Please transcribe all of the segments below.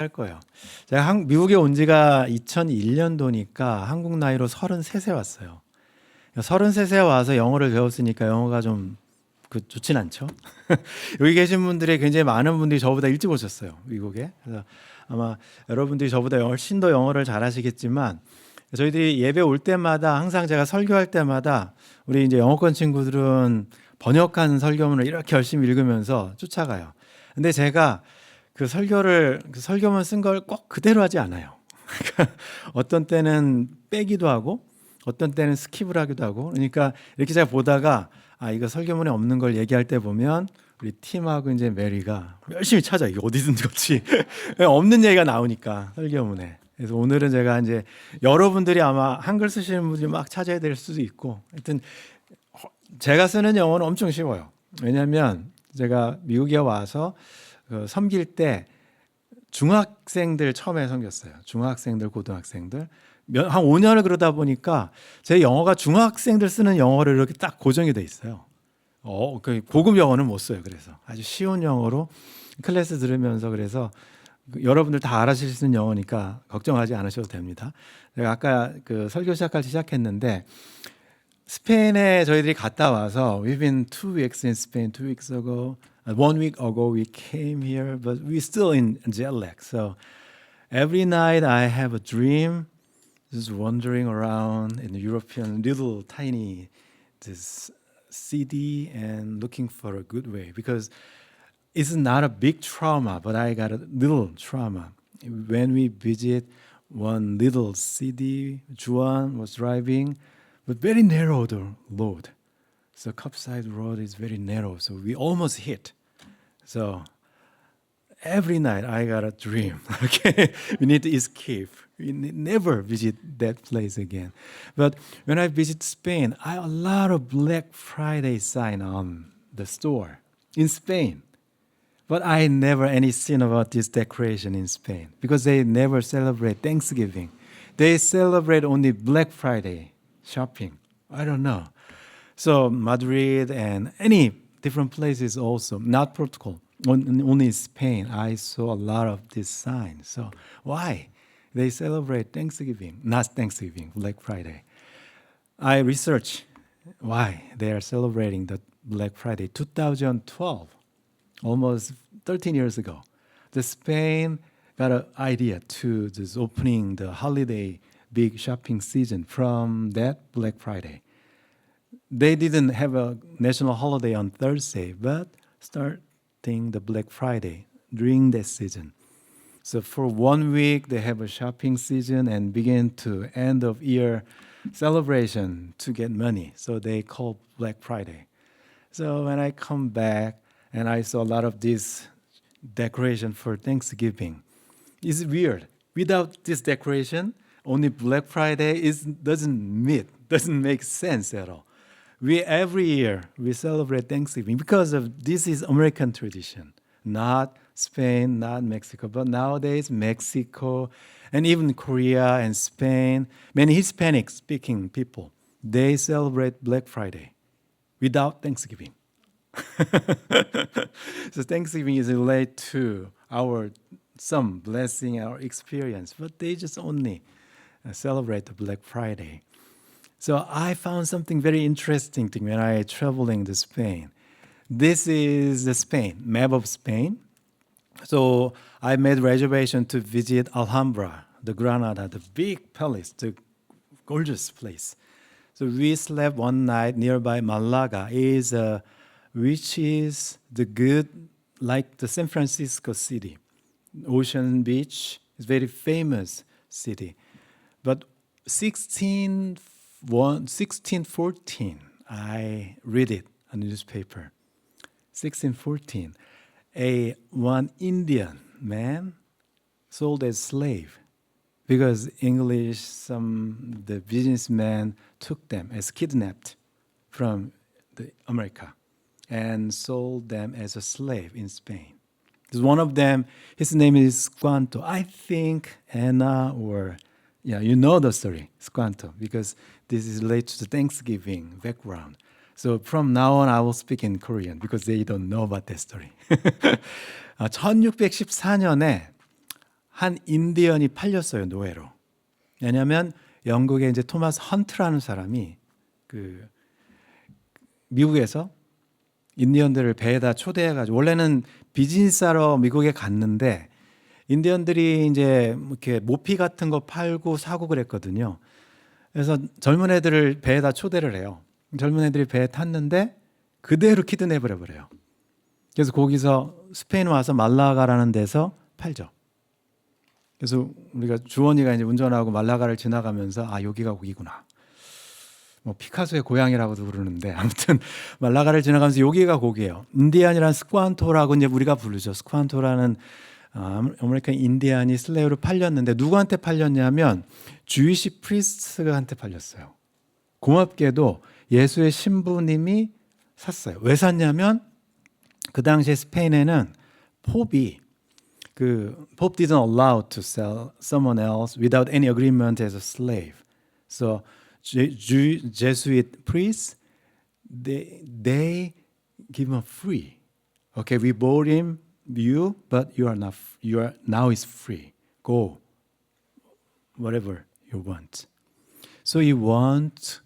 할 거예요. 제가 미국에 온 지가 2001년도니까 한국 나이로 33세 왔어요. 33세 와서 영어를 배웠으니까 영어가 좀 좋진 않죠. 여기 계신 분들이 굉장히 많은 분들이 저보다 일찍 오셨어요, 미국에. 그래서 아마 여러분들이 저보다 훨씬 더 영어를 잘하시겠지만 저희들이 예배 올 때마다 항상 제가 설교할 때마다 우리 이제 영어권 친구들은 번역한 설교문을 이렇게 열심히 읽으면서 쫓아가요. 근데 제가 그 설교문 쓴 걸 꼭 그대로 하지 않아요. 어떤 때는 빼기도 하고 어떤 때는 스킵을 하기도 하고, 그러니까 이렇게 제가 보다가 이거 설교문에 없는 걸 얘기할 때 보면 우리 팀하고 이제 메리가 열심히 찾아. 이게 어디든 좋지. 없는 얘기가 나오니까 설교문에. 그래서 오늘은 제가 이제 여러분들이 아마 한글 쓰시는 분들이 막 찾아야 될 수도 있고, 하여튼 제가 쓰는 영어는 엄청 쉬워요. 왜냐하면 제가 미국에 와서 섬길 때 중학생들 처음에 섬겼어요. 중학생들, 고등학생들. 한 5년을 그러다 보니까 제 영어가 중학생들 쓰는 영어로 이렇게 딱 고정이 돼 있어요. 고급 영어는 못 써요. 그래서 아주 쉬운 영어로 클래스 들으면서, 그래서 여러분들 다 알아실 수 있는 영어니까 걱정하지 않으셔도 됩니다. 제가 아까 설교 시작할 때 시작했는데, 스페인에 저희들이 갔다 와서 we've been 2 weeks in Spain. 2 weeks ago, 1 week ago we came here, but we still in jet lag. So every night I have a dream, just wandering around in the European little tiny this city and looking for a good way, because it's not a big trauma, but I got a little trauma. When we visit one little city, Juan was driving, but very narrow the road. So Cupside Road is very narrow, so we almost hit. So every night I got a dream. Okay, we need to escape. We never visit that place again. But when I visit Spain, I have a lot of Black Friday sign on the store in Spain. But I never any seen about this decoration in Spain, because they never celebrate Thanksgiving. They celebrate only Black Friday shopping. I don't know. So Madrid and any different places also, not Portugal, only Spain, I saw a lot of these signs. So why? They celebrate Thanksgiving, not Thanksgiving, Black Friday. I research why they are celebrating the Black Friday. 2012, almost 13 years ago, the Spain got an idea to just opening the holiday big shopping season from that Black Friday. They didn't have a national holiday on Thursday, but starting the Black Friday during that season. So for 1 week, they have a shopping season and begin to end of year celebration to get money. So they call Black Friday. So when I come back and I saw a lot of this decoration for Thanksgiving, it's weird. Without this decoration, only Black Friday doesn't make sense at all. Every year we celebrate Thanksgiving because of this is American tradition, not Spain, not Mexico, but nowadays Mexico and even Korea and Spain, many Hispanic speaking people, they celebrate Black Friday without Thanksgiving. So Thanksgiving is related to some blessing, our experience, but they just only celebrate the Black Friday. So I found something very interesting when I traveling to Spain. This is the Spain, map of Spain. So I made reservation to visit Alhambra, the Granada, the big palace, the gorgeous place. So we slept one night nearby Malaga, which is like the San Francisco city. Ocean Beach is very famous city. But 1614, I read it on the newspaper. 1614, one Indian man sold as slave because the businessmen took them as kidnapped from America and sold them as a slave in Spain. There's one of them, his name is Squanto. I think Anna you know the story, Squanto, because this is related to the Thanksgiving background. So from now on, I will speak in Korean because they don't know about that story. 1614년에 한 인디언이 팔렸어요, 노예로. 왜냐하면 영국에 이제 토마스 헌트라는 사람이 그 미국에서 인디언들을 배에다 초대해가지고 원래는 비즈니스하러 미국에 갔는데 인디언들이 이제 이렇게 모피 같은 거 팔고 사고 그랬거든요. 그래서 젊은 애들을 배에다 초대를 해요. 젊은 애들이 배에 탔는데 그대로 키드냅을 해버려요. 그래서 거기서 스페인 와서 말라가라는 데서 팔죠. 그래서 우리가 주원이가 이제 운전하고 말라가를 지나가면서 아 여기가 거기구나. 뭐 피카소의 고향이라고도 그러는데 아무튼 말라가를 지나가면서 여기가 거기예요. 인디안이란 스쿠안토라고 이제 우리가 부르죠. 스쿠안토라는 아메리칸 인디안이 슬레이어로 팔렸는데 누구한테 팔렸냐면 주이시 프리스트한테 팔렸어요. 고맙게도 예수의 신부님이 샀어요. 왜 샀냐면 그 당시에 스페인에는 pop이 Pope didn't allow to sell someone else without any agreement as a slave. So Jesuit priests they give him free. Okay, we bought you, but you are now is free. Go whatever you want. So he won't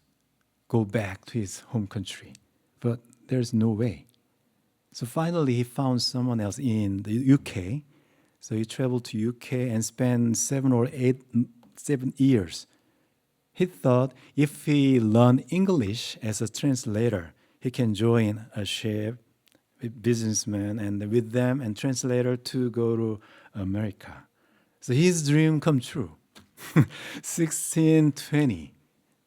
go back to his home country, but there's no way. So finally, he found someone else in the UK. So he traveled to UK and spent 7 years. He thought if he learned English as a translator, he can join a ship, businessman, and with them and translator to go to America. So his dream come true. 1620.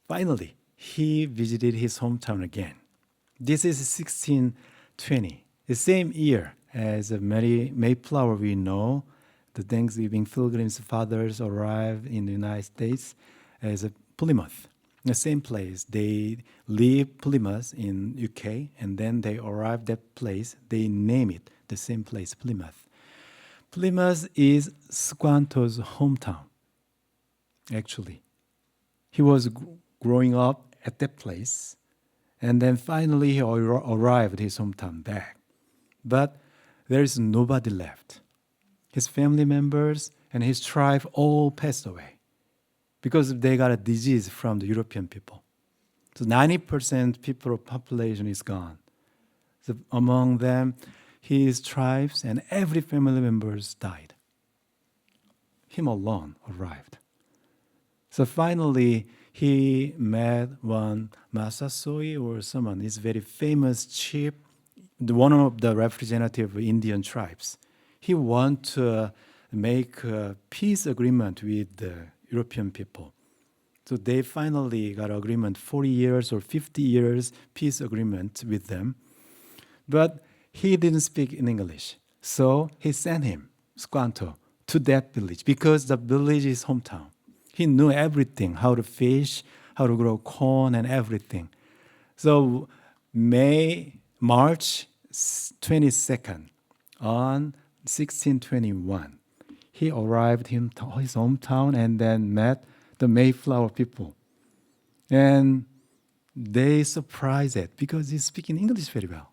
Finally, he visited his hometown again. This is 1620, the same year as Mary Mayflower we know, the Thanksgiving Pilgrims fathers arrived in the United States as Plymouth, the same place. They leave Plymouth in UK and then they arrive that place. They name it the same place, Plymouth. Plymouth is Squanto's hometown, actually. He was growing up at that place and then finally he arrived at his hometown back. But there is nobody left. His family members and his tribe all passed away because they got a disease from the European people. So 90% people population is gone. So among them, his tribes and every family members died. Him alone arrived. So finally, he met one Massasoit or someone. He's very famous chief, one of the representative of Indian tribes. He wanted to make a peace agreement with the European people. So they finally got an agreement, 40 years or 50 years peace agreement with them. But he didn't speak in English. So he sent him, Squanto, to that village because the village is hometown. He knew everything, how to fish, how to grow corn and everything. So March 22nd on 1621, he arrived in his hometown and then met the Mayflower people. And they surprised it because he's speaking English very well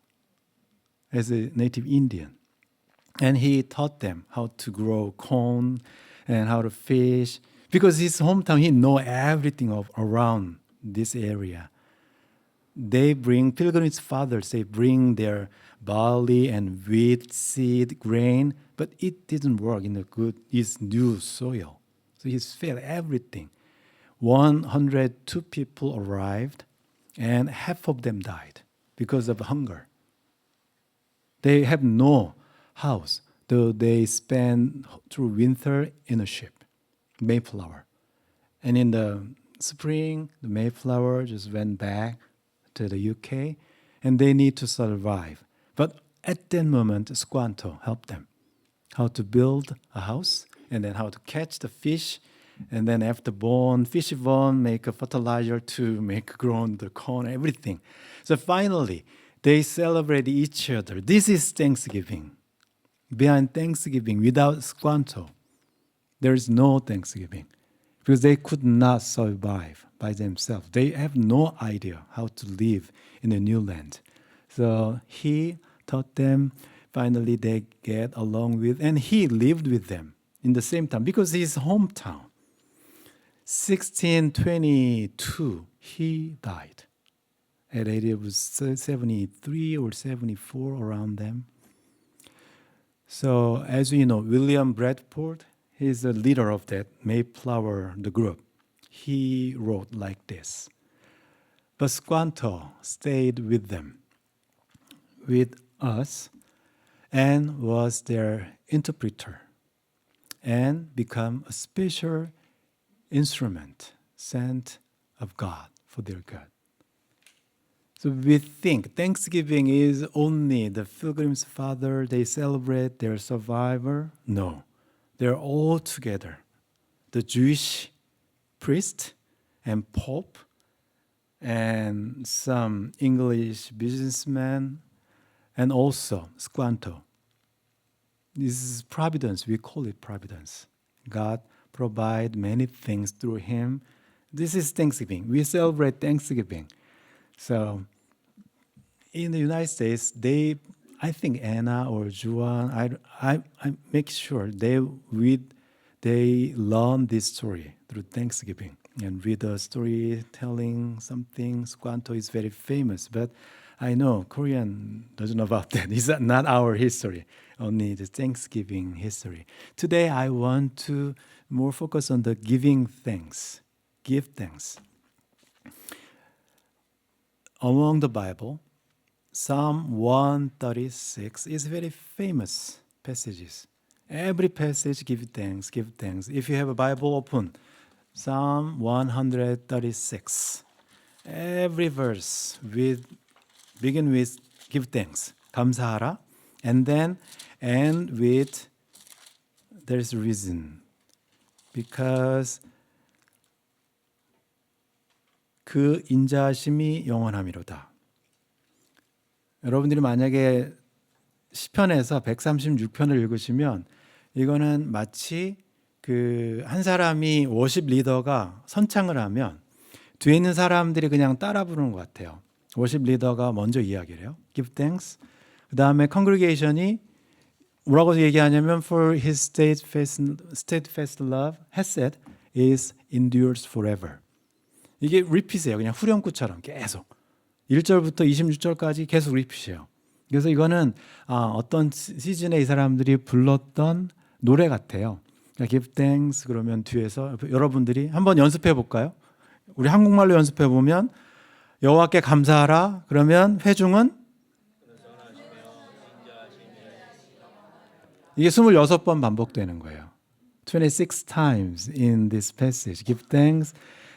as a native Indian. And he taught them how to grow corn and how to fish. Because his hometown, he know everything around this area. They bring, pilgrims fathers, they bring their barley and wheat, seed, grain, but it didn't work in his new soil. So he's failed everything. 102 people arrived and half of them died because of hunger. They have no house, though they spend through winter in a ship. Mayflower. And in the spring, the Mayflower just went back to the UK and they need to survive. But at that moment, Squanto helped them how to build a house and then how to catch the fish and then after fish bone, make a fertilizer to make grown the corn, everything. So finally, they celebrate each other. This is Thanksgiving. Behind Thanksgiving, without Squanto, there is no Thanksgiving because they could not survive by themselves. They have no idea how to live in a new land. So he taught them. Finally, they get along with, and he lived with them in the same town because his hometown. 1622, he died at age of 73 or 74, around them. So as we know, William Bradford, he's the leader of that Mayflower, the group. He wrote like this: but Squanto stayed with them, with us, and was their interpreter, and become a special instrument sent of God for their good. So we think Thanksgiving is only the Pilgrim's Father, they celebrate their survivor. No, they're all together. The Jewish priest and pope and some English businessmen and also Squanto. This is providence. We call it providence. God provide many things through him. This is Thanksgiving. We celebrate Thanksgiving. So in the United States, I think Anna or Juan, I make sure they learn this story through Thanksgiving and read the storytelling something. Squanto is very famous, but I know Korean doesn't know about that. It's not our history, only the Thanksgiving history. Today I want to more focus on the giving thanks. Give thanks. Among the Bible, Psalm 136 is very famous passages. Every passage give thanks, give thanks. If you have a Bible open, Psalm 136. Every verse begin with give thanks, 감사하라, and then end with there's a reason. Because 그 인자하심이 영원하미로다. 여러분들이 만약에 시편에서 136편을 읽으시면 이거는 마치 그 한 사람이 워십 리더가 선창을 하면 뒤에 있는 사람들이 그냥 따라 부르는 것 같아요. 워십 리더가 먼저 이야기를 해요. Give thanks. 그 다음에 congregation이 뭐라고 얘기하냐면 For his steadfast love, hesed, is endures forever. 이게 repeat이에요. 그냥 후렴구처럼 계속. 1절부터 26절까지 계속 repeat이에요. 그래서 이거는 어떤 시즌에 이 사람들이 불렀던 노래 같아요. 그러니까 give thanks 그러면 뒤에서 여러분들이 한번 연습해 볼까요? 우리 한국말로 연습해 보면 여호와께 감사하라 그러면 회중은 이게 26번 반복되는 거예요. 26 times in this passage. Give thanks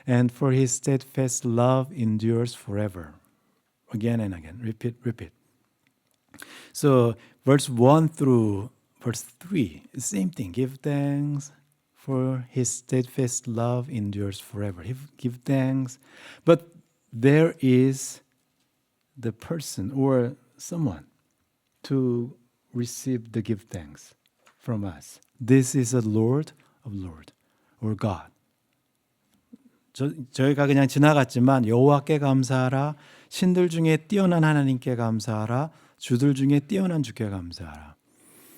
and for his steadfast love endures forever. Again and again. Repeat, repeat. So verse 1 through verse 3, same thing. Give thanks for his steadfast love endures forever. Give thanks. But there is the person or someone to receive the give thanks from us. This is the Lord of Lords or God. 저희가 그냥 지나갔지만 여호와께 감사하라, 신들 중에 뛰어난 하나님께 감사하라, 주들 중에 뛰어난 주께 감사하라.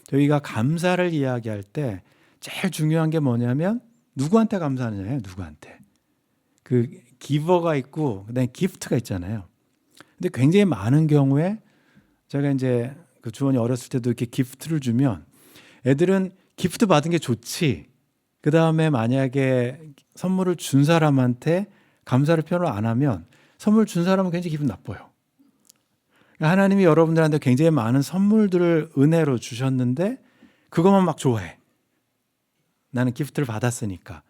저희가 감사를 이야기할 때 제일 중요한 게 뭐냐면 누구한테 감사하느냐예요. 누구한테. 그 기버가 있고 그다음에 기프트가 있잖아요. 근데 굉장히 많은 경우에 제가 이제 그 주원이 어렸을 때도 이렇게 기프트를 주면 애들은 기프트 받은 게 좋지. 그 다음에 만약에 선물을 준 사람한테 감사를 표현을 안 하면 선물 준 사람은 굉장히 기분 나빠요. 하나님이 여러분들한테 굉장히 많은 선물들을 은혜로 주셨는데 그것만 막 좋아해. 나는 기프트를 받았으니까.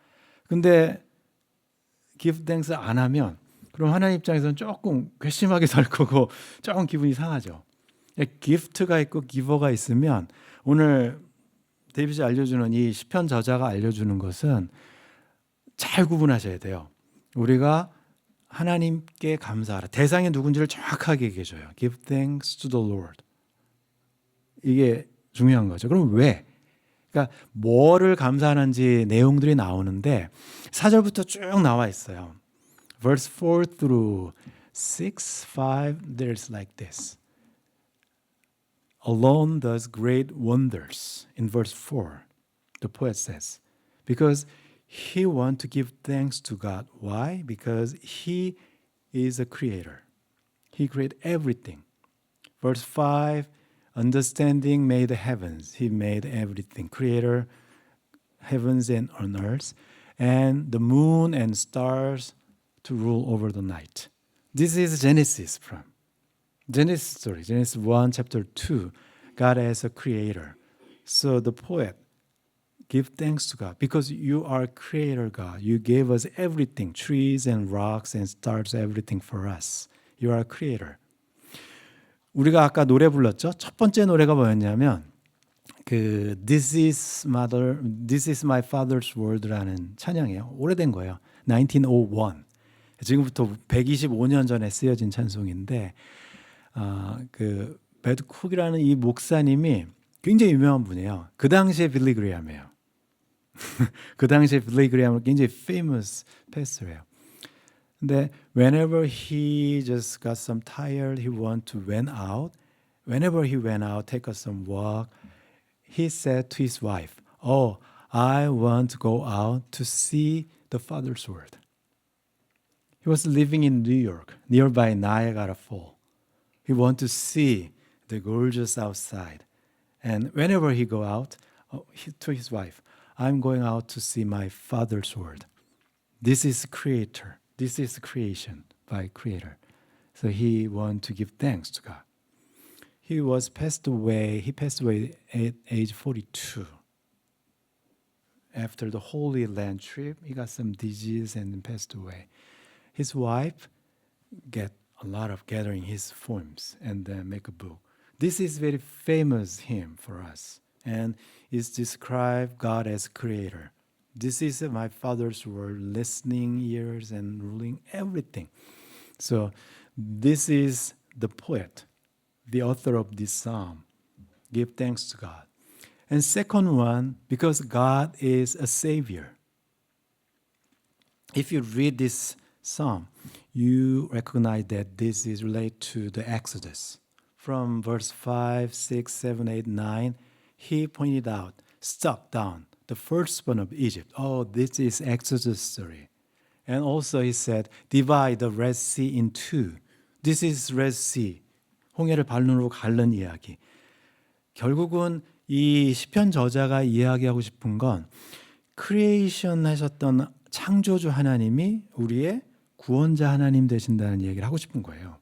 근데 give thanks 안 하면 그럼 하나님 입장에서는 조금 괘씸하게 살 거고 조금 기분이 상하죠. 기프트가 있고 기버가 있으면 오늘 데이빗이 알려주는 이 시편 저자가 알려주는 것은 잘 구분하셔야 돼요. 우리가 하나님께 감사하라. 대상이 누군지를 정확하게 얘기해줘요. Give thanks to the Lord. 이게 중요한 거죠. 그럼 왜? 그러니까 뭐를 감사하는지 내용들이 나오는데 4절부터 쭉 나와 있어요. Verse 4 through 6, 5, there's like this. Alone does great wonders in verse 4. the poet says. Because he wants to give thanks to God. Why? Because he is a creator. He created everything. Verse 5, understanding made the heavens. He made everything. Creator, heavens and on earth, and the moon and stars to rule over the night. This is Genesis from Genesis story. Genesis 1, chapter 2. God as a creator. So the poet give thanks to God because you are creator God. You gave us everything, trees and rocks and stars, everything for us. You are a creator. 우리가 아까 노래 불렀죠? 첫 번째 노래가 뭐였냐면 This is my father's world라는 찬양이에요. 오래된 거예요. 1901. 지금부터 125년 전에 쓰여진 찬송인데 배드 쿡이라는 이 목사님이 굉장히 유명한 분이에요. 그 당시에 빌리 그레이엄이에요. 그 당시에 빌리 그레이엄은 굉장히 famous pastor예요. 근데 whenever he just got some tired, he want to went out. Whenever he went out, take some walk, he said to his wife, "Oh, I want to go out to see the Father's world." He was living in New York, nearby Niagara Falls. He want to see the gorgeous outside. And whenever he go out, to his wife, I'm going out to see my Father's world. This is creator. This is creation by creator. So he want to give thanks to God. He passed away at age 42. After the Holy Land trip, he got some disease and passed away. His wife get a lot of gathering his poems and then make a book. This is very famous hymn for us, and it describes God as creator. This is my Father's world, listening ears and ruling everything. So this is the poet, the author of this psalm. Give thanks to God. And second one, because God is a savior. If you read this psalm, you recognize that this is related to the Exodus. From verse 5, 6, 7, 8, 9, he pointed out, struck down the firstborn of Egypt. Oh, this is Exodus story. And also he said, divide the Red Sea in two. This is Red Sea. 홍해를 발로 가른 이야기. 결국은 이 시편 저자가 이야기하고 싶은 건 크리에이션 하셨던 창조주 하나님이 우리의 구원자 하나님 되신다는 얘기를 하고 싶은 거예요.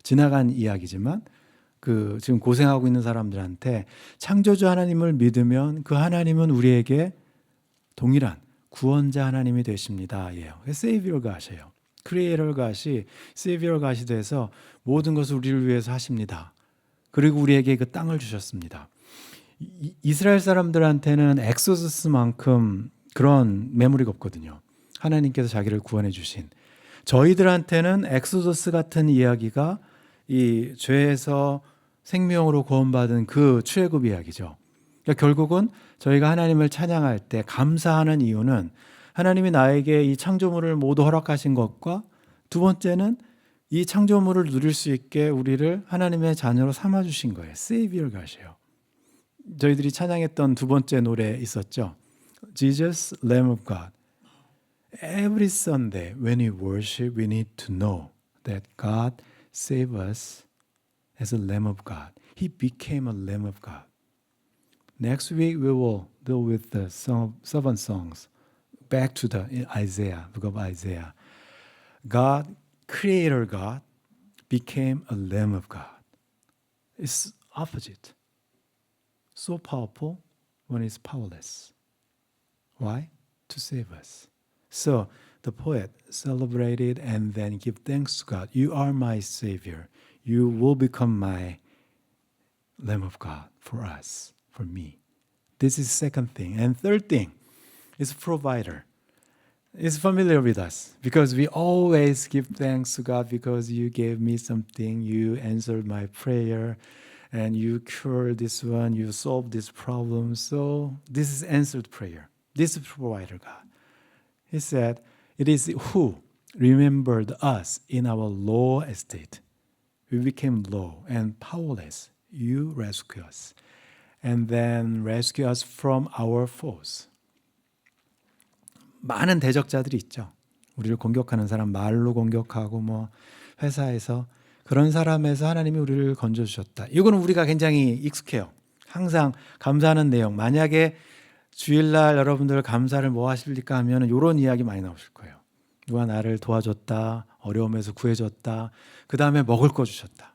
지나간 이야기지만 지금 고생하고 있는 사람들한테 창조주 하나님을 믿으면 그 하나님은 우리에게 동일한 구원자 하나님이 되십니다. 예요. 세이비어 가시예요. 크리에이터 가시, 세이비어 가시 돼서 모든 것을 우리를 위해서 하십니다. 그리고 우리에게 그 땅을 주셨습니다. 이스라엘 사람들한테는 엑소더스만큼 그런 메모리가 없거든요. 하나님께서 자기를 구원해 주신. 저희들한테는 엑소더스 같은 이야기가 이 죄에서 생명으로 구원받은 그 출애굽 이야기죠. 그러니까 결국은 저희가 하나님을 찬양할 때 감사하는 이유는 하나님이 나에게 이 창조물을 모두 허락하신 것과 두 번째는 이 창조물을 누릴 수 있게 우리를 하나님의 자녀로 삼아주신 거예요. 세이비어 가시요. 저희들이 찬양했던 두 번째 노래 있었죠. Jesus, Lamb of God. Every Sunday when we worship, we need to know that God saved us as a Lamb of God. He became a Lamb of God. Next week we will deal with the seven songs. Back to the Isaiah, book of Isaiah. God, Creator God, became a Lamb of God. It's opposite. So powerful when it's powerless. Why? To save us. So the poet celebrated and then give thanks to God. You are my Savior. You will become my Lamb of God for us, for me. This is second thing. And third thing is provider. It's familiar with us because we always give thanks to God because you gave me something, you answered my prayer, and you cured this one, you solved this problem. So this is answered prayer. This is provider God. He said, it is who remembered us in our low estate. We became low and powerless. You rescue us. and then rescue us from our foes. 많은 대적자들이 있죠. 우리를 공격하는 사람, 말로 공격하고 뭐 회사에서 그런 사람에서 하나님이 우리를 건져주셨다. 이거는 우리가 굉장히 익숙해요. 항상 감사하는 내용. 만약에 주일날 여러분들 감사를 뭐 하실까 하면 이런 이야기 많이 나오실 거예요. 누가 나를 도와줬다, 어려움에서 구해줬다, 그 다음에 먹을 거 주셨다.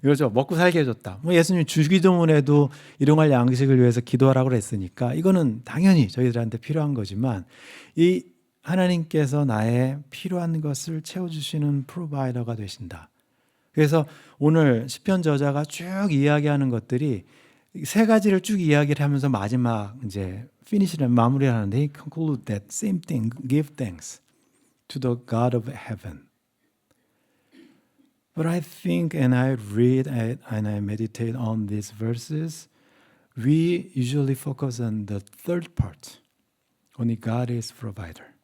이거죠. 먹고 살게 해줬다. 뭐 예수님 주기도문에도 일용할 양식을 위해서 기도하라고 그랬으니까 이거는 당연히 저희들한테 필요한 거지만 이 하나님께서 나의 필요한 것을 채워주시는 프로바이더가 되신다. 그래서 오늘 시편 저자가 쭉 이야기하는 것들이 세 가지를 쭉 이야기를 하면서 마지막 이제 피니시를 마무리를 하는데 he conclude that same thing, give thanks to the God of heaven. But I think and I read and I meditate on these verses, we usually focus on the third part. Only God is provider.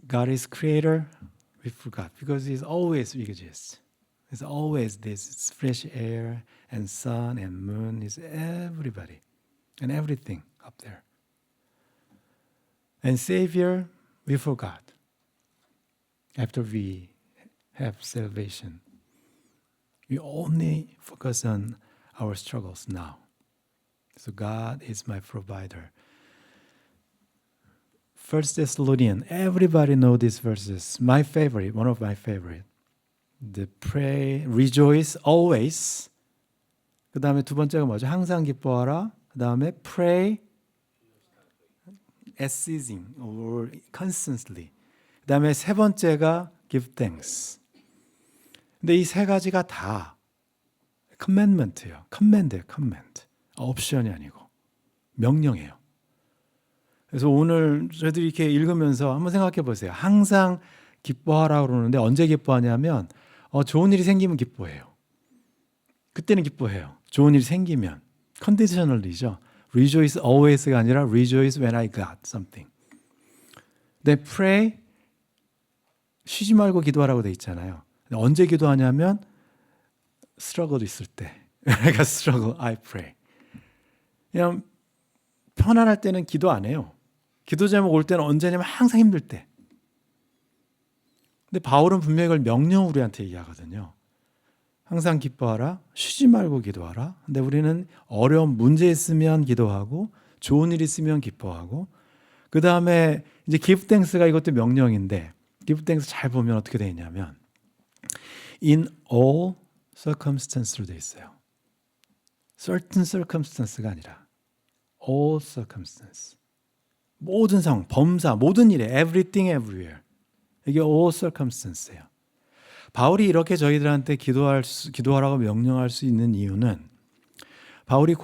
God is creator, we forgot because He's always exists. It's always this. It's fresh air and sun and moon is everybody and everything up there. And Savior, we forgot. After we have salvation, we only focus on our struggles now. So God is my provider. 1 Thessalonians, everybody know these verses. My favorite, one of my favorite. The pray, rejoice always. 그 다음에 두 번째가 뭐죠? 항상 기뻐하라. 그 다음에 pray as ceasing or constantly. 그 다음에 세 번째가 give thanks. 근데 이 세 가지가 다 commandment예요. command. 옵션이 아니고 명령이에요. 그래서 오늘 저희들이 이렇게 읽으면서 한번 생각해 보세요. 항상 기뻐하라고 그러는데 언제 기뻐하냐면 좋은 일이 생기면 기뻐해요. 그때는 기뻐해요. 좋은 일이 생기면. 컨디셔널리죠. Rejoice always가 아니라 rejoice when I got something. 근데 pray 쉬지 말고 기도하라고 돼 있잖아요. 언제 기도하냐면 struggle 있을 때. 내가 struggle, I pray. 그냥 편안할 때는 기도 안 해요. 기도 제목 올 때는 언제냐면 항상 힘들 때. 근데 바울은 분명히 이걸 명령을 우리한테 얘기하거든요. 항상 기뻐하라, 쉬지 말고 기도하라. 근데 우리는 어려운 문제 있으면 기도하고 좋은 일 있으면 기뻐하고 그 다음에 이제 give thanks가 이것도 명령인데 give thanks 잘 보면 어떻게 되어 있냐면 in all circumstance로 되어 있어요. certain circumstance가 아니라 all circumstance. 모든 상황, 범사, 모든 일에 everything everywhere. 이게 all circumstance예요. 바울이 이렇게 저희들한테 기도하라고 명령할 수 있는 이유는 바울이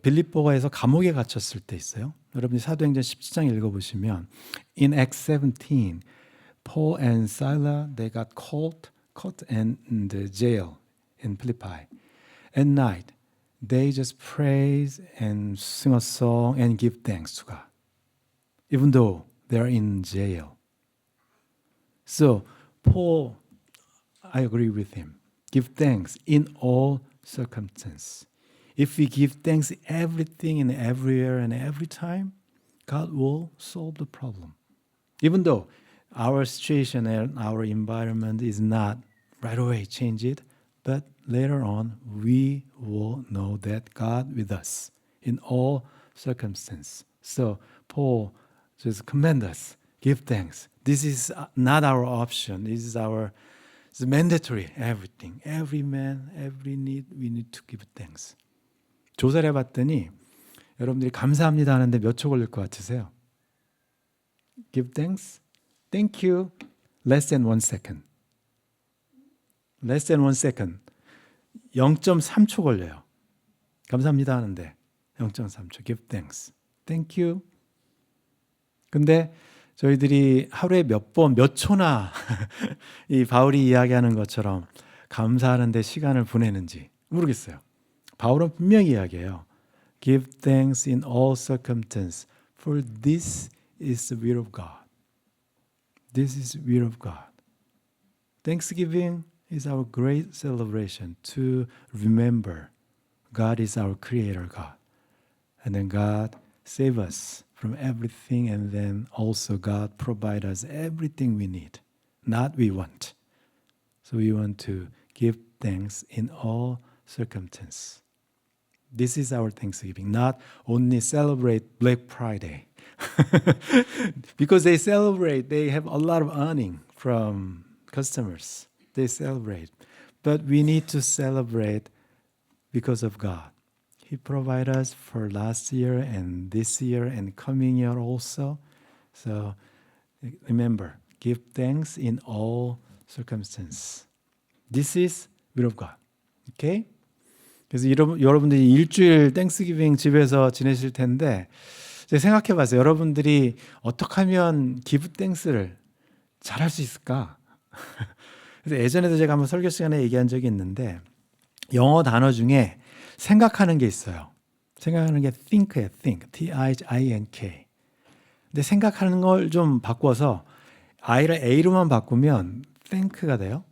빌립보가에서 감옥에 갇혔을 때 있어요. 여러분이 사도행전 17장 읽어보시면 in Acts 17, Paul and Silas they got caught in the jail in Philippi. At night, they just praise and sing a song and give thanks to God, even though they are in jail. So Paul, I agree with him. Give thanks in all circumstances. If we give thanks everything and everywhere and every time, God will solve the problem. Even though our situation and our environment is not right away changed, but later on we will know that God with us in all circumstances. So Paul just command us, give thanks. This is not our option. This is it's mandatory. Everything, every man, every need, we need to give thanks. 조사를 해봤더니 여러분들이 감사합니다 하는데 몇 초 걸릴 것 같으세요? Give thanks, thank you, less than 1 second. Less than 1 second. 0.3초 걸려요. 감사합니다 하는데 0.3초. Give thanks, thank you. 근데 저희들이 하루에 몇 번, 몇 초나 이 바울이 이야기하는 것처럼 감사하는데 시간을 보내는지 모르겠어요. 바울은 분명히 이야기해요. Give thanks in all circumstances, for this is the will of God. This is the will of God. Thanksgiving is our great celebration to remember God is our creator God. And then God save us from everything, and then also God provide us everything we need, not we want. So we want to give thanks in all circumstances. This is our Thanksgiving, not only celebrate Black Friday. Because they celebrate, they have a lot of earning from customers. They celebrate. But we need to celebrate because of God. He provided us for last year and this year and coming year also. So remember, give thanks in all circumstances. This is will of God. Okay? 그래서 여러분들이 일주일 땡스기빙 집에서 지내실 텐데 제가 생각해 봤어요. 여러분들이 어떻게 하면 기브 땡스를 잘할 수 있을까? 그래서 예전에도 제가 한번 설교 시간에 얘기한 적이 있는데 영어 단어 중에 생각하는 게 있어요. 생각하는 게 think예요. think. T-I-N-K. 근데 생각하는 걸 좀 바꿔서 I를 A로만 바꾸면 think가 돼요.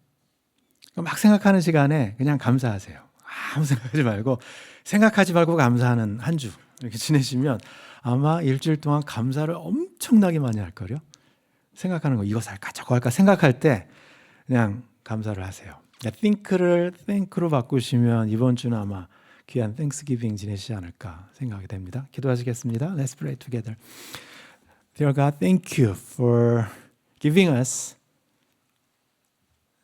막 생각하는 시간에 그냥 감사하세요. 아무 생각하지 말고 생각하지 말고 감사하는 한 주 이렇게 지내시면 아마 일주일 동안 감사를 엄청나게 많이 할 거요. 생각하는 거 이거 살까 저거 할까 생각할 때 그냥 감사를 하세요. think를 thank로 바꾸시면 이번 주는 아마 귀한 Thanksgiving 지내시지 않을까 생각이 됩니다. 기도하시겠습니다. Let's pray together. Dear God, thank you for giving us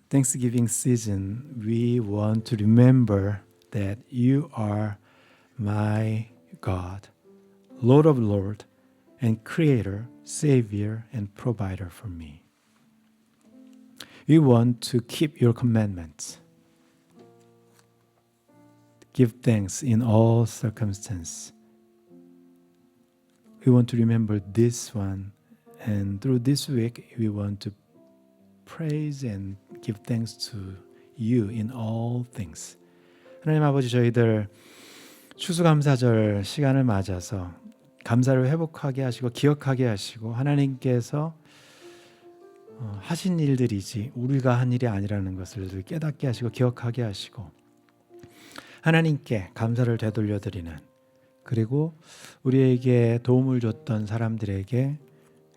Thanksgiving season. We want to remember that you are my God, Lord of Lords, and Creator, Savior, and Provider for me. We want to keep your commandments. Give thanks in all circumstances. We want to remember this one, and through this week, we want to praise and give thanks to you in all things. 하나님 아버지, 저희들 추수감사절 시간을 맞아서 감사를 회복하게 하시고 기억하게 하시고 하나님께서 하신 일들이지 우리가 한 일이 아니라는 것을 깨닫게 하시고 기억하게 하시고 하나님께 감사를 되돌려드리는, 그리고 우리에게 도움을 줬던 사람들에게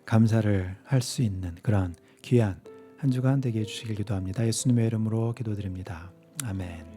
감사를 할 수 있는 그런 귀한 한 주간 되게 해주시길 기도합니다. 예수님의 이름으로 기도드립니다. 아멘.